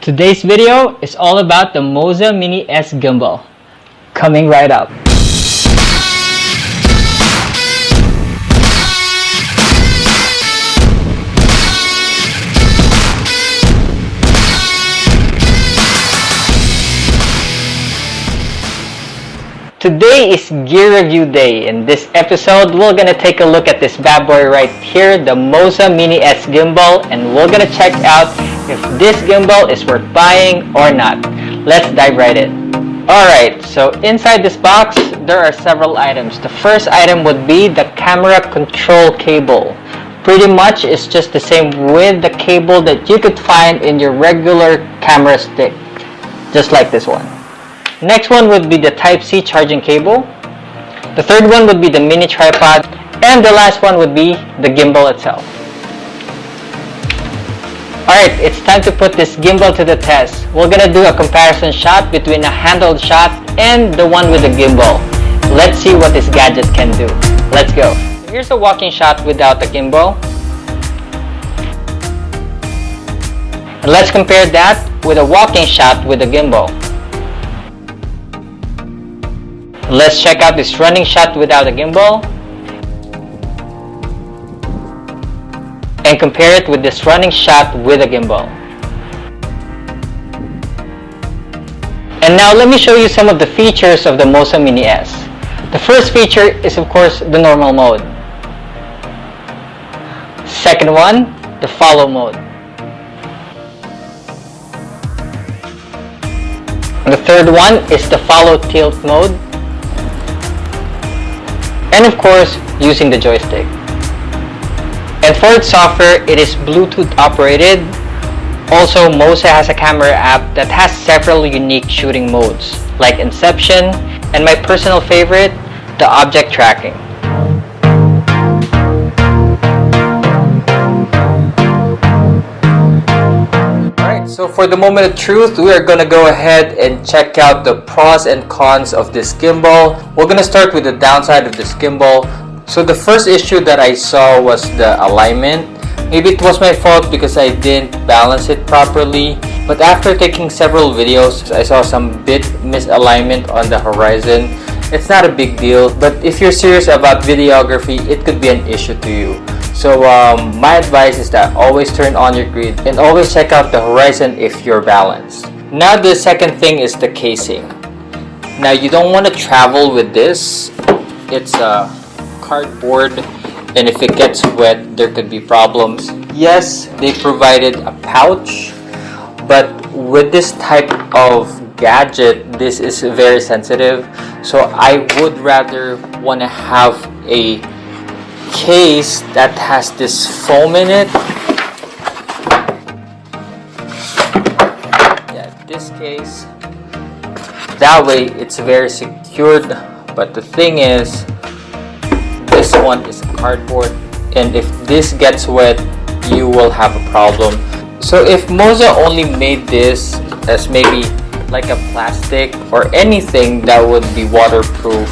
Today's video is all about the Moza Mini S Gimbal. Coming right up. Today is gear review day. In this episode, we're gonna take a look at this bad boy right here, the Moza Mini S Gimbal, and we're gonna check out if this gimbal is worth buying or not. Let's dive right in. Alright, so inside this box, there are several items. The first item would be the camera control cable. Pretty much it's just the same with the cable that you could find in your regular camera stick, just like this one. Next one would be the Type-C charging cable. The third one would be the mini tripod. And the last one would be the gimbal itself. Alright, it's time to put this gimbal to the test. We're gonna do a comparison shot between a handheld shot and the one with the gimbal. Let's see what this gadget can do. Let's go. Here's a walking shot without the gimbal. And let's compare that with a walking shot with the gimbal. Let's check out this running shot without a gimbal and compare it with this running shot with a gimbal. And now let me show you some of the features of the Moza Mini S. The first feature is of course the normal mode. Second one, the follow mode. And the third one is the follow tilt mode. And of course, using the joystick. And for its software, it is Bluetooth operated. Also, Moza has a camera app that has several unique shooting modes, like Inception, and my personal favorite, the object tracking. So for the moment of truth, we are gonna go ahead and check out the pros and cons of this gimbal. We're gonna start with the downside of this gimbal. So the first issue that I saw was the alignment. Maybe it was my fault because I didn't balance it properly. But after taking several videos, I saw some bit misalignment on the horizon. It's not a big deal, but if you're serious about videography, it could be an issue to you. So my advice is that always turn on your grid and always check out the horizon if you're balanced. Now the second thing is the casing. Now you don't want to travel with this. It's a cardboard and if it gets wet there could be problems. Yes, they provided a pouch, but with this type of gadget this is very sensitive. So I would rather want to have a case that has this foam in it. Yeah, this case. That way it's very secured. But the thing is, this one is cardboard, and if this gets wet, you will have a problem. So if Moza only made this as maybe like a plastic or anything that would be waterproof,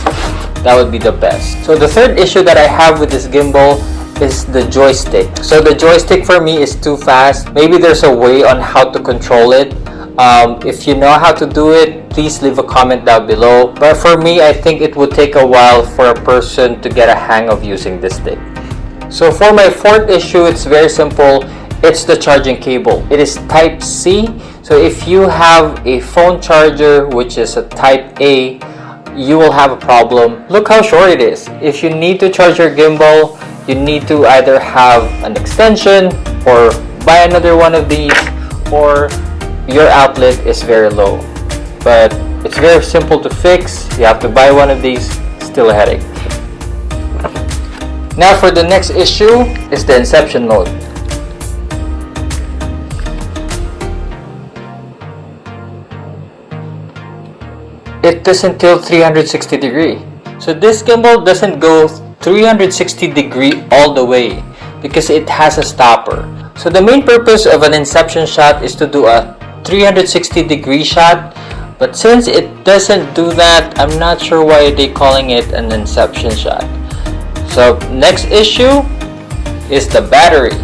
that would be the best. So the third issue that I have with this gimbal is the joystick. So the joystick for me is too fast. Maybe there's a way on how to control it. If you know how to do it, please leave a comment down below. But for me, I think it would take a while for a person to get a hang of using this stick. So for my fourth issue, it's very simple. It's the charging cable. It is Type-C. So if you have a phone charger, which is a Type-A, you will have a problem. Look how short it is. If you need to charge your gimbal, you need to either have an extension or buy another one of these, or your outlet is very low. But it's very simple to fix. You have to buy one of these. Still a headache. Now for the next issue is the Inception mode. It doesn't tilt 360 degree. So this gimbal doesn't go 360 degree all the way because it has a stopper. So the main purpose of an Inception shot is to do a 360 degree shot, but since it doesn't do that, I'm not sure why they're calling it an Inception shot. So next issue is the battery.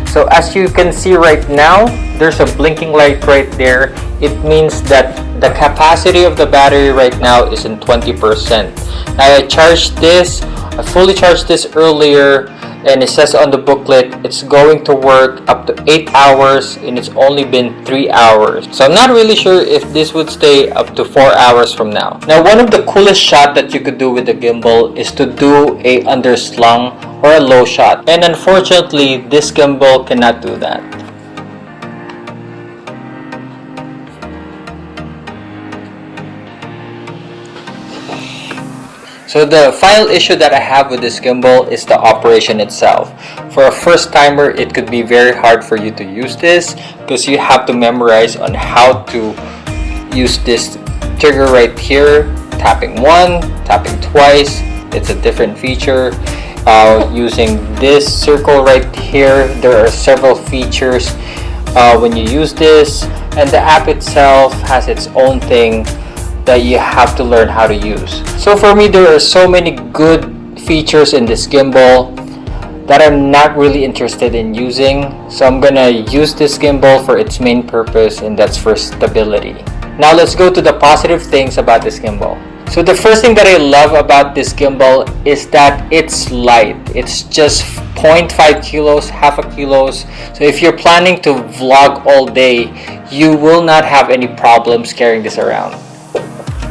So as you can see right now, there's a blinking light right there. It means that the capacity of the battery right now is in 20%. Now I fully charged this earlier, and it says on the booklet it's going to work up to 8 hours, and it's only been 3 hours. So I'm not really sure if this would stay up to 4 hours from now. Now, one of the coolest shot that you could do with the gimbal is to do a underslung or a low shot, and unfortunately this gimbal cannot do that. So the final issue that I have with this gimbal is the operation itself. For a first timer, it could be very hard for you to use this because you have to memorize on how to use this trigger right here. Tapping one, tapping twice, it's a different feature. Using this circle right here, there are several features when you use this, and the app itself has its own thing that you have to learn how to use. So for me, there are so many good features in this gimbal that I'm not really interested in using. So I'm gonna use this gimbal for its main purpose, and that's for stability. Now let's go to the positive things about this gimbal. So the first thing that I love about this gimbal is that it's light. It's just 0.5 kilos, half a kilos. So if you're planning to vlog all day, you will not have any problems carrying this around.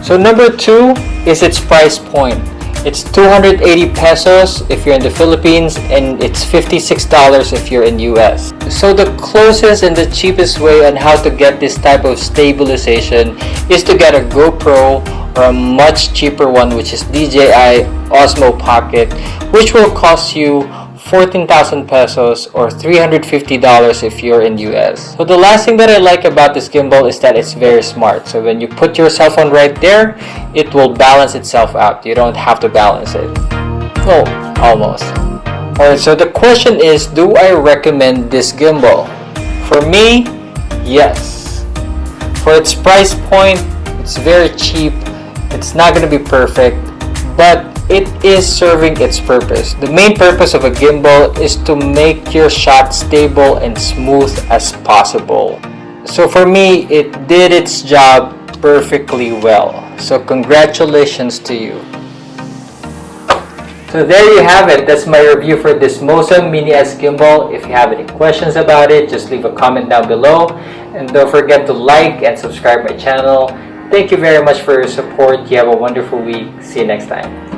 So number 2 is its price point. It's 280 pesos if you're in the Philippines, and it's $56 if you're in US. So the closest and the cheapest way on how to get this type of stabilization is to get a GoPro or a much cheaper one, which is DJI Osmo Pocket, which will cost you 14,000 pesos or $350 if you're in US. So the last thing that I like about this gimbal is that it's very smart. So when you put your cell phone right there, it will balance itself out. You don't have to balance it. Oh, almost. Alright, so the question is, do I recommend this gimbal? For me, yes. For its price point, it's very cheap. It's not going to be perfect, but it is serving its purpose. The main purpose of a gimbal is to make your shot stable and smooth as possible. So for me, it did its job perfectly well. So congratulations to you. So there you have it. That's my review for this Moza Mini S gimbal. If you have any questions about it, just leave a comment down below. And don't forget to like and subscribe my channel. Thank you very much for your support. You have a wonderful week. See you next time.